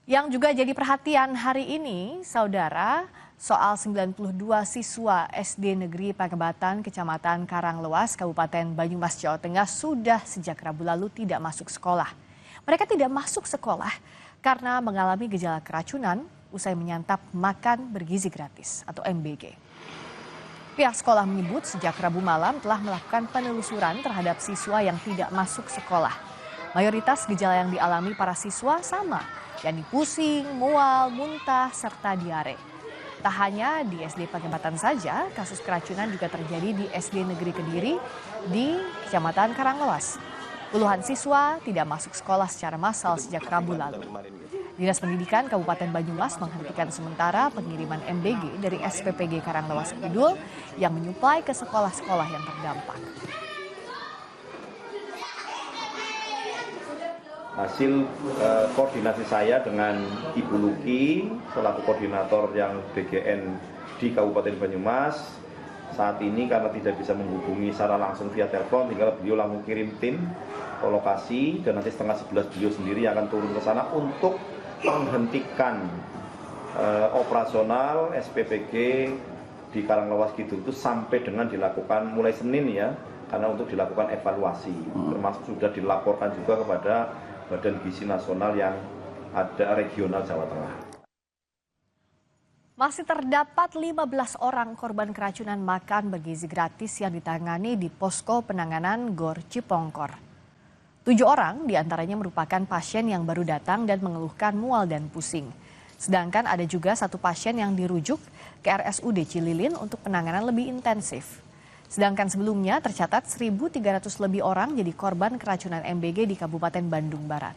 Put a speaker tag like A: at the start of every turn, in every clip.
A: Yang juga jadi perhatian hari ini, saudara, soal 92 siswa SD Negeri Pagebatan, Kecamatan Karanglewas, Kabupaten Banyumas, Jawa Tengah sudah sejak Rabu lalu tidak masuk sekolah. Mereka tidak masuk sekolah karena mengalami gejala keracunan usai menyantap makan bergizi gratis atau MBG. Pihak sekolah menyebut sejak Rabu malam telah melakukan penelusuran terhadap siswa yang tidak masuk sekolah. Mayoritas gejala yang dialami para siswa sama, yakni pusing, mual, muntah, serta diare. Tak hanya di SD Pagebatan saja, kasus keracunan juga terjadi di SD Negeri Kediri di Kecamatan Karanglewas. Puluhan siswa tidak masuk sekolah secara massal sejak Rabu lalu. Dinas Pendidikan Kabupaten Banyumas menghentikan sementara pengiriman MBG dari SPPG Karanglewas Kidul yang menyuplai ke sekolah-sekolah yang terdampak.
B: Hasil koordinasi saya dengan Ibu Luki selaku koordinator yang BGN di Kabupaten Banyumas, saat ini karena tidak bisa menghubungi secara langsung via telepon, tinggal beliau langsung kirim tim ke lokasi dan nanti setengah 11 beliau sendiri akan turun ke sana untuk menghentikan operasional SPPG di Karanglewas Kidul itu sampai dengan dilakukan mulai Senin ya, karena untuk dilakukan evaluasi, termasuk sudah dilaporkan juga kepada Badan Gizi Nasional yang ada regional Jawa Tengah.
A: Masih terdapat 15 orang korban keracunan makan bergizi gratis yang ditangani di posko penanganan GOR Cipongkor. 7 orang diantaranya merupakan pasien yang baru datang dan mengeluhkan mual dan pusing. Sedangkan ada juga satu pasien yang dirujuk ke RSUD Cililin untuk penanganan lebih intensif. Sedangkan sebelumnya tercatat 1.300 lebih orang jadi korban keracunan MBG di Kabupaten Bandung Barat.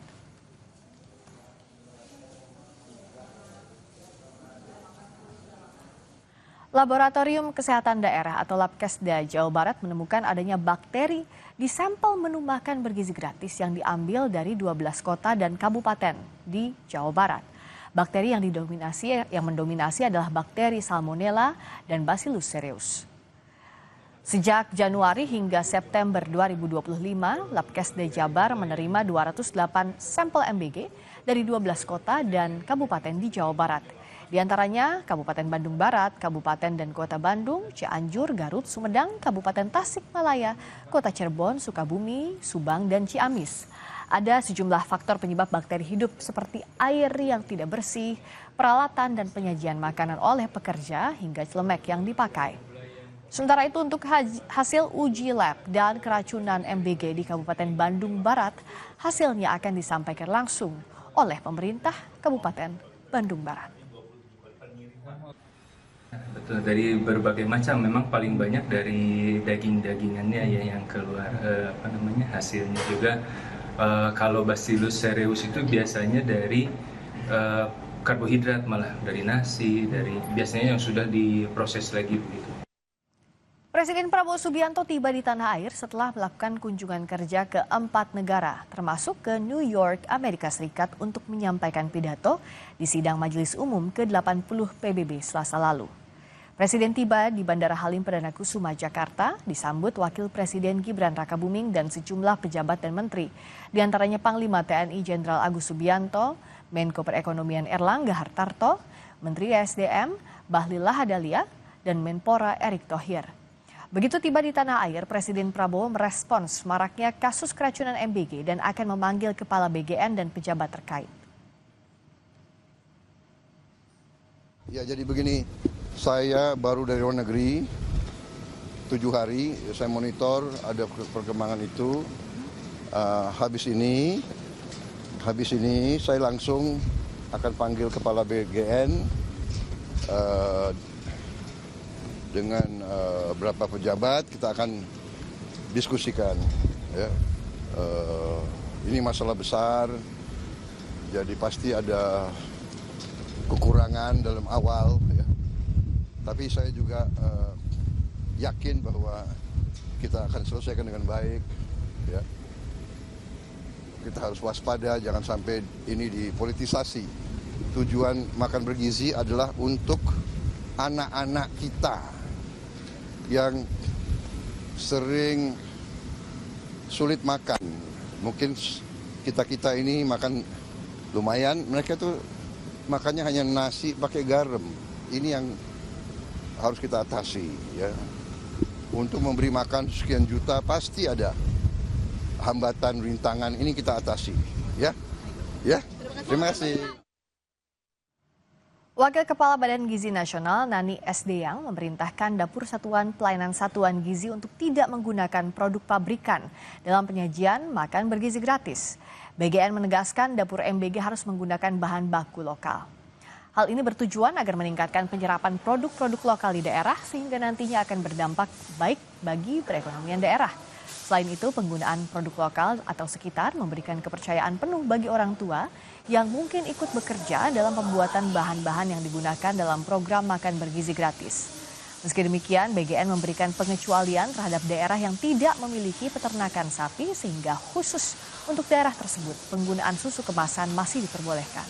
A: Laboratorium Kesehatan Daerah atau Labkesda Jawa Barat menemukan adanya bakteri di sampel menu makan bergizi gratis yang diambil dari 12 kota dan kabupaten di Jawa Barat. Bakteri yang mendominasi adalah bakteri Salmonella dan Bacillus cereus. Sejak Januari hingga September 2025, Labkesda Jabar menerima 208 sampel MBG dari 12 kota dan kabupaten di Jawa Barat. Di antaranya Kabupaten Bandung Barat, Kabupaten dan Kota Bandung, Cianjur, Garut, Sumedang, Kabupaten Tasikmalaya, Kota Cirebon, Sukabumi, Subang, dan Ciamis. Ada sejumlah faktor penyebab bakteri hidup seperti air yang tidak bersih, peralatan dan penyajian makanan oleh pekerja hingga celemek yang dipakai. Sementara itu untuk hasil uji lab dan keracunan MBG di Kabupaten Bandung Barat, hasilnya akan disampaikan langsung oleh pemerintah Kabupaten Bandung Barat.
C: Betul, dari berbagai macam, memang paling banyak dari daging-dagingannya ya yang keluar hasilnya juga. Kalau Bacillus cereus itu biasanya dari karbohidrat, malah dari nasi, dari biasanya yang sudah diproses lagi begitu.
A: Presiden Prabowo Subianto tiba di tanah air setelah melakukan kunjungan kerja ke 4 negara, termasuk ke New York, Amerika Serikat untuk menyampaikan pidato di sidang Majelis Umum ke-80 PBB Selasa lalu. Presiden tiba di Bandara Halim Perdana Kusuma, Jakarta, disambut Wakil Presiden Gibran Rakabuming dan sejumlah pejabat dan menteri, di antaranya Panglima TNI Jenderal Agus Subianto, Menko Perekonomian Erlangga Hartarto, Menteri SDM Bahlil Lahadalia, dan Menpora Erick Thohir. Begitu tiba di tanah air, Presiden Prabowo merespons maraknya kasus keracunan MBG dan akan memanggil Kepala BGN dan pejabat terkait.
D: Ya, jadi begini, saya baru dari luar negeri 7 hari, saya monitor ada perkembangan itu. Habis ini saya langsung akan panggil Kepala BGN dengan beberapa pejabat, kita akan diskusikan. Ya. Ini masalah besar, jadi pasti ada kekurangan dalam awal. Ya. Tapi saya juga yakin bahwa kita akan selesaikan dengan baik. Ya. Kita harus waspada, jangan sampai ini dipolitisasi. Tujuan makan bergizi adalah untuk anak-anak kita yang sering sulit makan. Mungkin kita ini makan lumayan, mereka tuh makannya hanya nasi pakai garam. Ini yang harus kita atasi ya. Untuk memberi makan sekian juta pasti ada hambatan, rintangan, ini kita atasi ya. Ya. Terima kasih.
A: Wakil Kepala Badan Gizi Nasional Nani Sdeyang memerintahkan Dapur Satuan Pelayanan Satuan Gizi untuk tidak menggunakan produk pabrikan dalam penyajian makan bergizi gratis. BGN menegaskan dapur MBG harus menggunakan bahan baku lokal. Hal ini bertujuan agar meningkatkan penyerapan produk-produk lokal di daerah sehingga nantinya akan berdampak baik bagi perekonomian daerah. Selain itu, penggunaan produk lokal atau sekitar memberikan kepercayaan penuh bagi orang tua yang mungkin ikut bekerja dalam pembuatan bahan-bahan yang digunakan dalam program makan bergizi gratis. Meski demikian, BGN memberikan pengecualian terhadap daerah yang tidak memiliki peternakan sapi sehingga khusus untuk daerah tersebut penggunaan susu kemasan masih diperbolehkan.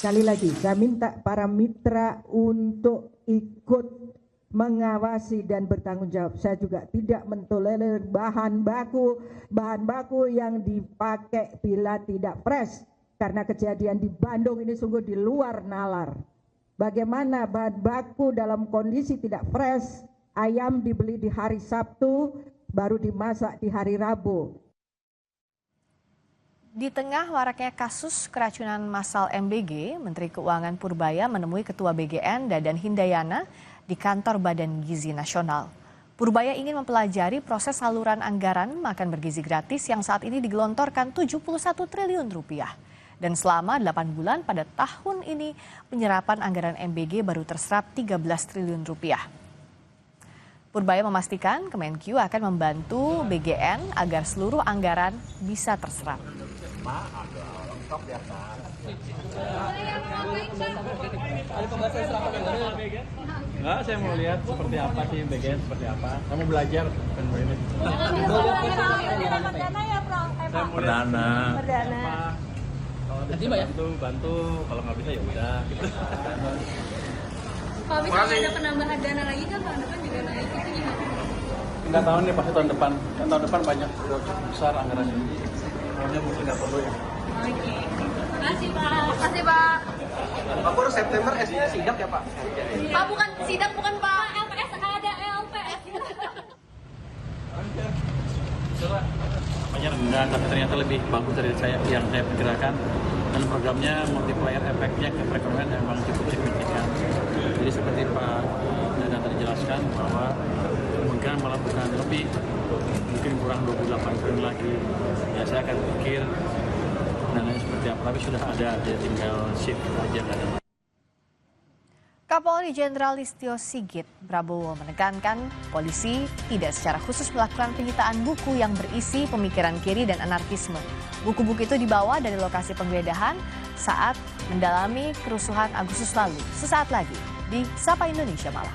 E: Sekali lagi, saya minta para mitra untuk ikut mengawasi dan bertanggung jawab. Saya juga tidak mentolerir bahan baku yang dipakai bila tidak fresh. Karena kejadian di Bandung ini sungguh di luar nalar. Bagaimana bahan baku dalam kondisi tidak fresh, ayam dibeli di hari Sabtu, baru dimasak di hari Rabu.
A: Di tengah maraknya kasus keracunan massal MBG, Menteri Keuangan Purbaya menemui Ketua BGN Dadan Hindayana di kantor Badan Gizi Nasional. Purbaya ingin mempelajari proses saluran anggaran makan bergizi gratis yang saat ini digelontorkan 71 triliun rupiah. Dan selama 8 bulan pada tahun ini penyerapan anggaran MBG baru terserap 13 triliun rupiah. Purbaya memastikan Kemenkyu akan membantu BGN agar seluruh anggaran bisa terserap.
F: Enggak, saya mau lihat seperti apa sih BGN, seperti apa. Saya mau belajar kan ini. Perdana. Nanti Mbak ya? Bantu, kalau nggak bisa ya udah.
G: Kalau misalnya ada penambahan dana lagi kan tahun depan juga naik, itu gimana?
F: Nggak tahu nih pasti tahun depan. Kan tahun depan banyak besar anggarannya. Maunya mungkin nggak perlu ya.
G: Oke. Makasih Pak. Makasih Pak.
F: Pak Pur, September SD-nya sidak ya Pak?
G: Pak bukan sidak, bukan Pak. LPS ada LPS.
F: Banyak rendah, tapi ternyata lebih bagus dari yang saya perkirakan. Dan programnya multiplier efeknya ke perekonomian memang cukup signifikan. Jadi seperti Pak Dadan tadi jelaskan bahwa kemungkinan melakukan lebih, mungkin kurang 28 triliun lagi. Ya saya akan pikir dananya seperti apa, tapi sudah ada, dia tinggal shift aja kan.
A: Kapolri Jenderal Listio Sigit Prabowo menekankan polisi tidak secara khusus melakukan penyitaan buku yang berisi pemikiran kiri dan anarkisme. Buku-buku itu dibawa dari lokasi penggeledahan saat mendalami kerusuhan Agustus lalu. Sesaat lagi di Sapa Indonesia Malam.